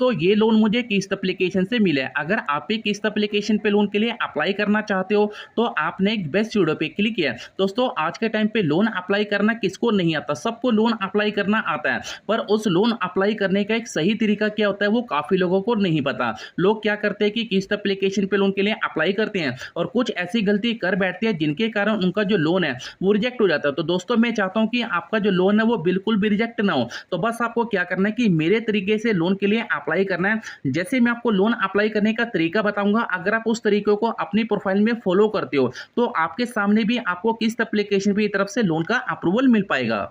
तो ये लोन मुझे किस्त एप्लीकेशन से मिला है। अगर आप भी किस्त एप्लीकेशन पे लोन के लिए अप्लाई करना चाहते हो तो आपने एक बेस्ट वीडियो पे क्लिक किया है। दोस्तों आज के टाइम पे लोन अप्लाई करना किसको नहीं आता, सबको लोन अप्लाई करना आता है, पर उस लोन अप्लाई करने का एक सही तरीका क्या होता है वो काफ़ी लोगों को नहीं पता। लोग क्या करते हैं कि किस्त एप्लीकेशन पे लोन के लिए अप्लाई करते हैं और कुछ ऐसी गलती कर बैठते हैं जिनके कारण उनका जो लोन है वो रिजेक्ट हो जाता है। तो दोस्तों मैं चाहता हूं कि आपका जो लोन है वो बिल्कुल भी रिजेक्ट ना हो। तो बस आपको क्या करना है कि मेरे तरीके से लोन के लिए अप्लाई करना है। जैसे मैं आपको लोन अप्लाई करने का तरीका बताऊंगा, अगर आप उस तरीके को अपनी प्रोफाइल में फॉलो करते हो तो आपके सामने भी आपको किस्त एप्लीकेशन की तरफ से लोन का अप्रूवल मिल पाएगा।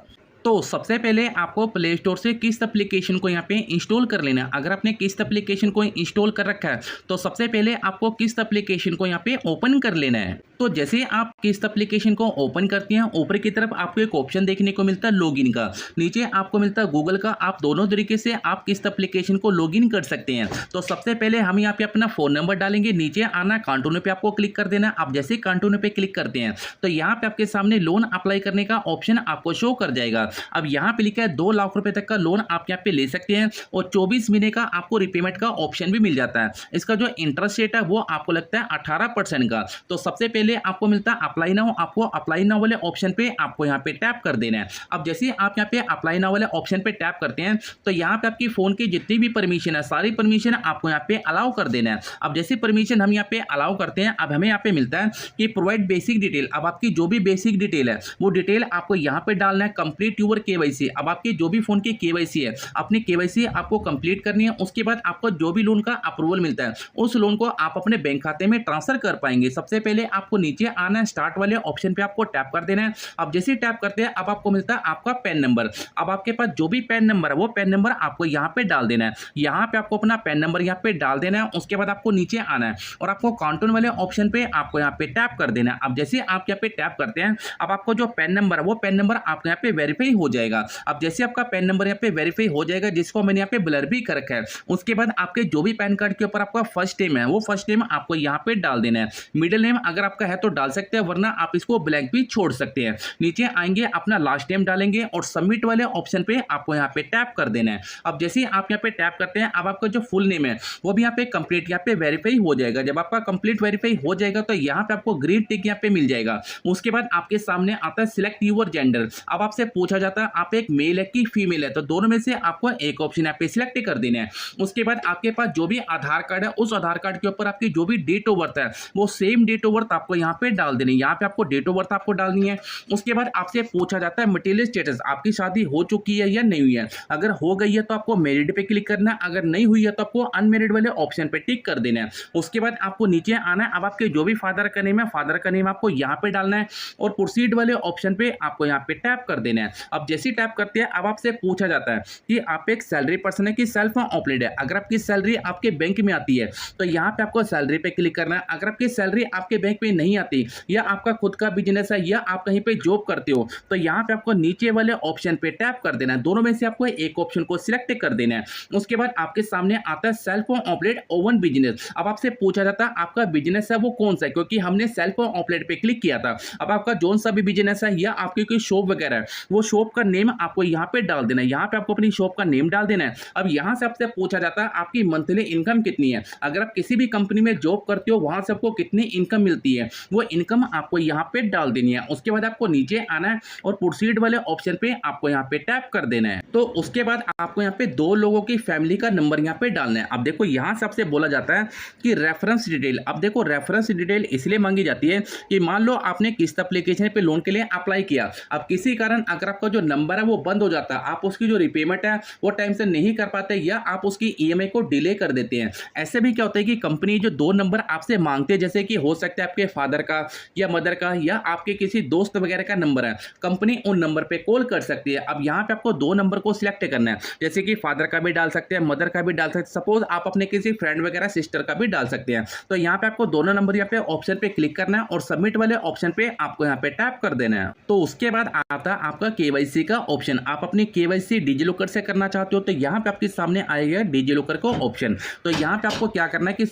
तो सबसे पहले आपको प्ले स्टोर से किस्त एप्लीकेशन को यहाँ पे इंस्टॉल कर लेना है। अगर आपने किस्त एप्लीकेशन को इंस्टॉल कर रखा है तो सबसे पहले आपको किस्त एप्लीकेशन को यहाँ पे ओपन कर लेना है। तो जैसे आप किस्त एप्लीकेशन को ओपन करते हैं, ऊपर की तरफ आपको एक ऑप्शन देखने को मिलता है लॉगिन का, नीचे आपको मिलता है गूगल का। आप दोनों तरीके से आप किस्त एप्लीकेशन को लॉगिन कर सकते हैं। तो सबसे पहले हम यहाँ पे अपना फोन नंबर डालेंगे, नीचे आना कंटिन्यू पे आपको क्लिक कर देना। आप जैसे कंटिन्यू पे क्लिक करते हैं तो यहाँ पे आपके सामने लोन अप्लाई करने का ऑप्शन आपको शो कर जाएगा। अब यहाँ पे लिखा है 2 लाख रुपए तक का लोन आप यहाँ पे ले सकते हैं और 24 महीने का आपको रिपेमेंट का ऑप्शन भी मिल जाता है। इसका जो इंटरेस्ट रेट है वो आपको लगता है 18% का। तो सबसे पहले आपको मिलता है अप्लाई नाउ, आपको अप्लाई नाउ वाले ऑप्शन पे आपको यहाँ पे टैप कर देना है। अब जैसे आप यहाँ पे अप्लाई नाउ वाले ऑप्शन पे टैप करते हैं तो यहाँ पे आपकी फोन की जितनी भी परमिशन है सारी परमिशन आपको यहाँ पे अलाउ कर देना है। अब जैसे परमिशन हम यहाँ पे अलाउ करते हैं, अब हमें यहाँ पे मिलता है कि प्रोवाइड बेसिक डिटेल। अब आपकी जो भी बेसिक डिटेल है वो डिटेल आपको यहाँ पे डालना है। कंप्लीट यूर केवाईसी, अब आपके जो भी फोन की केवाईसी है अपनी केवाईसी आपको कंप्लीट करनी है। उसके बाद आपको जो भी लोन का अप्रूवल मिलता है उस लोन को आप अपने बैंक खाते में ट्रांसफर कर पाएंगे। सबसे पहले आपको नीचे आना है, स्टार्ट वाले ऑप्शन पे आपको टैप कर देना है। अब जैसे टैप करते हैं अब आपको मिलता है आपका पैन नंबर। अब आपके पास जो भी पैन नंबर है वो पैन नंबर आपको यहाँ पे डाल देना है। यहाँ पे आपको अपना पैन नंबर यहाँ पे डाल देना है। उसके बाद आपको नीचे आना है और आपको काउंटर वाले ऑप्शन पे आपको यहाँ पे टैप कर देना है। अब जैसे आप यहाँ पे टैप करते हैं अब आपको जो पैन नंबर है वो पैन नंबर आपको यहाँ पे वेरीफाई हो जाएगा। अब जैसे आपका पैन नंबर यहाँ पे वेरीफाई हो जाएगा, जिसको मैंने यहाँ पे ब्लर भी कर रखा है, उसके बाद आपके जो भी पैन कार्ड के ऊपर आपका फर्स्ट नेम है वो फर्स्ट नेम आपको यहाँ पे डाल देना है। मिडिल नेम अगर आपका है तो डाल सकते हैं, वरना आप इसको ब्लैंक भी छोड़ सकते हैं। नीचे आएंगे अपना लास्ट नेम डालेंगे और सबमिट वाले ऑप्शन पे आपको यहाँ पे टैप कर देना है। अब जैसे आप यहाँ पे टैप करते हैं अब आपका जो फुल नेम है वो भी यहाँ पे कंप्लीट यहाँ पे वेरीफाई हो जाएगा। जब आपका कंप्लीट वेरीफाई हो जाएगा तो यहाँ पे आपको ग्रीन टिक यहाँ पे मिल जाएगा। उसके बाद आपके सामने आता है सिलेक्ट यूर जेंडर। अब आपसे पूछा जाता है आप एक मेल है कि फीमेल है, तो दोनों में से आपको एक ऑप्शन यहाँ पे सिलेक्ट कर देना है। उसके बाद आपके पास जो भी आधार कार्ड है उस आधार कार्ड के ऊपर आपकी जो भी डेट ऑफ बर्थ है वो सेम डेट ऑफ बर्थ आपको यहाँ पे डाल देनी है। यहाँ पे आपको डेट ऑफ बर्थ आपको डालनी है। उसके बाद आपसे पूछा जाता है मटेरियल स्टेटस, आपकी शादी हो चुकी है या नहीं हुई है। अगर हो गई है तो आपको मैरिड पे क्लिक करना है, अगर नहीं हुई है तो आपको अनमैरिड वाले ऑप्शन पे टिक कर देना है। उसके बाद आपको नीचे आना है। अब आपके जो भी फादर का नेम है फादर का नेम आपको यहाँ पे डालना है और प्रोसीड वाले ऑप्शन पे आपको यहाँ पे टैप कर देना है। अब जैसे टैप करते हैं अब आपसे पूछा जाता है कि आप एक सैलरी पर्सन है कि सेल्फ एम्प्लॉयड है। अगर आपकी सैलरी आपके बैंक में आती है तो यहाँ पे आपको सैलरी पे क्लिक करना है। अगर आपकी सैलरी आपके बैंक में नहीं आती या आपका खुद का बिजनेस है या आप कहीं पे जॉब करते हो तो यहाँ पे आपको नीचे वाले ऑप्शन पे टैप कर देना है। दोनों में से आपको एक ऑप्शन को सिलेक्ट कर देना है। उसके बाद आपके सामने आता है सेल्फ एम्प्लॉयड ओवन बिजनेस। अब आपसे पूछा जाता है आपका बिजनेस है वो कौन सा है, क्योंकि हमने सेल्फ एम्प्लॉयड पे क्लिक किया था। अब आपका जोन सा भी बिजनेस है या आपकी कोई शॉप वगैरह है वो शॉप का नेम आपको यहाँ पे डाल देना है। यहाँ पे आपको अपनी शॉप का नेम डाल देना है। अब यहाँ से आपसे पूछा जाता है आपकी मंथली इनकम कितनी है। अगर आप किसी भी कंपनी में जॉब करते हो वहां से आपको कितनी इनकम मिलती है वो इनकम आपको यहाँ पे डाल देनी है। उसके बाद आपको नीचे आना है और प्रोसीड वाले ऑप्शन पे आपको यहाँ पे टैप कर देना है। तो उसके बाद आपको यहाँ पे 2 लोगों की फैमिली का नंबर यहाँ पे डालना है। अब देखो यहाँ से आपसे बोला जाता है कि रेफरेंस डिटेल। अब देखो रेफरेंस डिटेल इसलिए मांगी जाती है कि मान लो आपने किस्त एप्लीकेशन पे लोन के लिए अप्लाई किया, अब किसी कारण अगर आपका जो नंबर है वो बंद हो जाता है, आप उसकी जो रिपेमेंट है वो टाइम से नहीं कर पाते या आप उसकी ईएमआई को डिले कर देते हैं। ऐसे भी क्या होता है कि कंपनी जो 2 नंबर आपसे मांगते हैं, जैसे कि हो सकता है आपके फादर का या मदर का या आपके किसी दोस्त वगैरह का नंबर है, कंपनी उन नंबर पे कॉल कर सकती है। अब यहाँ पे आपको 2 नंबर को सिलेक्ट करना है, जैसे कि फादर का भी डाल सकते हैं, मदर का भी डाल सकते हैं, सपोज आप अपने किसी फ्रेंड वगैरह सिस्टर का भी डाल सकते हैं। तो यहाँ पे आपको दोनों नंबर यहाँ पे ऑप्शन पे क्लिक करना है और सबमिट वाले ऑप्शन पे आपको यहाँ पे टैप कर देना है। तो उसके बाद आता है आपका केवाईसी का ऑप्शन। आप अपनी केवाईसी डिजिलॉकर से करना चाहते हो तो यहाँ पे आपके सामने आएगा डिजिलॉकर का ऑप्शन। तो यहाँ पे आपको क्या करना है कि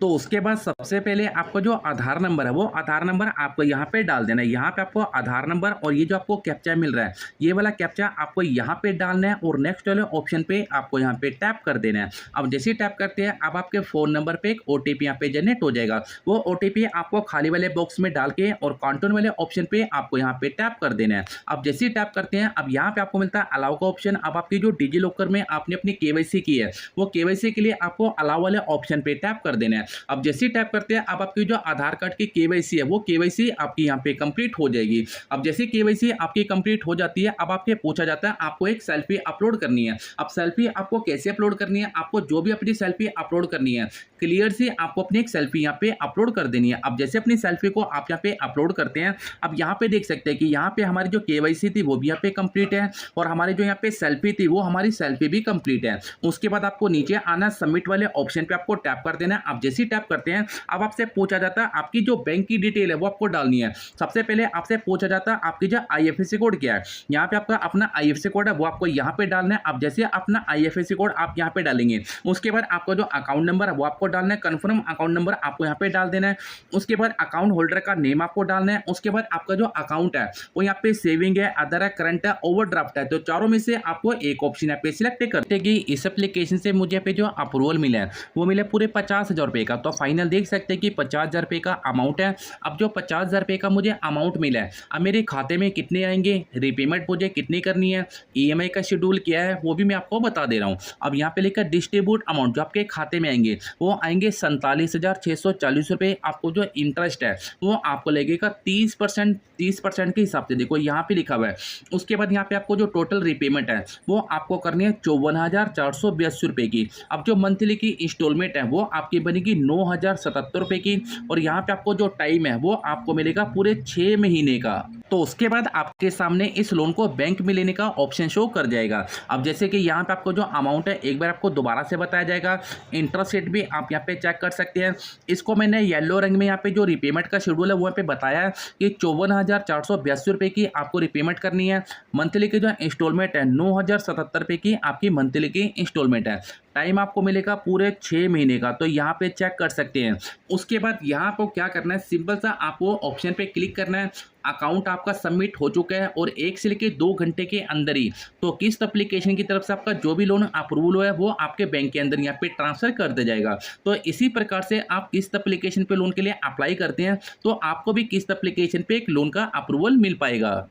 तो उसके बाद सबसे पहले आपको जो आधार नंबर है वो आधार नंबर आपको यहाँ पे डाल देना है। यहाँ पे आपको आधार नंबर और ये जो आपको कैप्चा मिल रहा है ये वाला कैप्चा आपको यहाँ पे डालना है और नेक्स्ट वाले ऑप्शन पे आपको यहाँ पे टैप कर देना है। अब जैसे ही टैप करते हैं अब आपके फ़ोन नंबर पे एक OTP यहाँ पे जनरेट हो जाएगा। वो OTP आपको खाली वाले बॉक्स में डाल के और काउंटर वाले ऑप्शन पे आपको यहाँ पे टैप कर देना है। अब जैसे ही टैप करते हैं अब यहाँ पे आपको मिलता है अलाउ का ऑप्शन। अब आपकी जो डिजी लॉकर में आपने अपनी KYC की है वो KYC के लिए आपको अलाउ वाले ऑप्शन पे टैप कर देना है। अब जैसे ही टैप करते हैं अब आपकी जो आधार कार्ड की KYC है वो KYC आपकी यहाँ पे कंप्लीट हो जाएगी। अब जैसे KYC आपकी कंप्लीट हो जाती है अब आपके पूछा जाता है आपको एक सेल्फी अपलोड करनी है। अब सेल्फी आपको कैसे अपलोड करनी है, आपको जो भी अपनी सेल्फी अपलोड करनी है क्लियर से आपको अपनी एक सेल्फी यहाँ पे अपलोड कर देनी है। अब जैसे अपनी सेल्फी को आप यहाँ पे अपलोड करते हैं अब यहाँ पे देख सकते हैं कि यहाँ पे हमारी जो KYC थी वो भी यहाँ पे कंप्लीट है और हमारी जो यहाँ पे सेल्फी थी वो हमारी सेल्फी भी कंप्लीट है। उसके बाद आपको नीचे आना सबमिट वाले ऑप्शन पे आपको टैप कर देना है। अब जैसे ही टैप करते हैं अब आपसे पूछा जाता है आपकी जो बैंक की डिटेल है वो आपको डालनी है। सबसे पहले आपसे पूछा जाता है आपकी जो IFSC कोड क्या है। यहाँ पे आपका अपना IFSC कोड है वो आपको यहाँ पे डालना है। अब जैसे अपना IFSC कोड आप यहाँ पे डालेंगे उसके बाद आपका जो अकाउंट नंबर है वो आपको डालना है। कन्फर्म अकाउंट नंबर आपको यहाँ पे डाल देना है। उसके बाद अकाउंट होल्डर का नेम आपको डालना है। उसके बाद आपका जो अकाउंट है वो यहाँ पे सेविंग है, अदर है, करंट है, ओवरड्राफ्ट है। तो चारों में से आपको एक ऑप्शन यहाँ पे सिलेक्ट करते हैं कि इस एप्लीकेशन से मुझे पे जो अप्रूवल मिला है वो मिले पूरे 50,000 रुपये का। तो फाइनल देख सकते हैं कि 50,000 रुपये का अमाउंट है। अब जो 50,000 रुपये का मुझे अमाउंट मिला है अब मेरे खाते में कितने आएंगे, रीपेमेंट मुझे कितनी करनी है, EMI का शेड्यूल क्या है वो भी मैं आपको बता दे रहा हूँ। अब यहाँ पे लिखा डिस्ट्रीब्यूट अमाउंट जो आपके खाते में आएंगे वो आएंगे 47,640 रुपये। आपको जो इंटरेस्ट है वो आपको लगेगा 30% के हिसाब से, देखो यहाँ पे लिखा हुआ है। उसके बाद यहाँ पे आपको जो टोटल रीपेमेंट है वो आपको करनी है 54,482 रुपये की। अब जो मंथली की इंस्टॉलमेंट है वो आपकी बनेगी 9,077 रुपये की और यहाँ पे आपको जो टाइम है वो आपको मिलेगा पूरे 6 महीने का। तो उसके बाद आपके सामने इस लोन को बैंक में लेने का ऑप्शन शो कर जाएगा। अब जैसे कि यहाँ पे आपको जो अमाउंट है एक बार आपको दोबारा से बताया जाएगा। इंटरेस्ट रेट भी आप यहाँ पे चेक कर सकते हैं। इसको मैंने येलो रंग में यहाँ पे जो रिपेमेंट का शेड्यूल है वो यहाँ पे बताया है कि 54,482 रुपये की आपको रिपेमेंट करनी है। मंथली की जो इंस्टॉलमेंट है 9,077 रुपये की आपकी मंथली की इंस्टॉलमेंट है। टाइम आपको मिलेगा पूरे 6 महीने का, तो यहाँ पे चेक कर सकते हैं। उसके बाद यहाँ पर क्या करना है, सिंपल सा आपको ऑप्शन पे क्लिक करना है। अकाउंट आपका सबमिट हो चुका है और 1 से लेकर 2 घंटे के अंदर ही तो किस्त एप्लीकेशन की तरफ से आपका जो भी लोन अप्रूवल हुआ है वो आपके बैंक के अंदर यहाँ पे ट्रांसफर कर दिया जाएगा। तो इसी प्रकार से आप किस्त एप्लीकेशन पे लोन के लिए अप्लाई करते हैं तो आपको भी किस्त एप्लीकेशन पे एक लोन का अप्रूवल मिल पाएगा।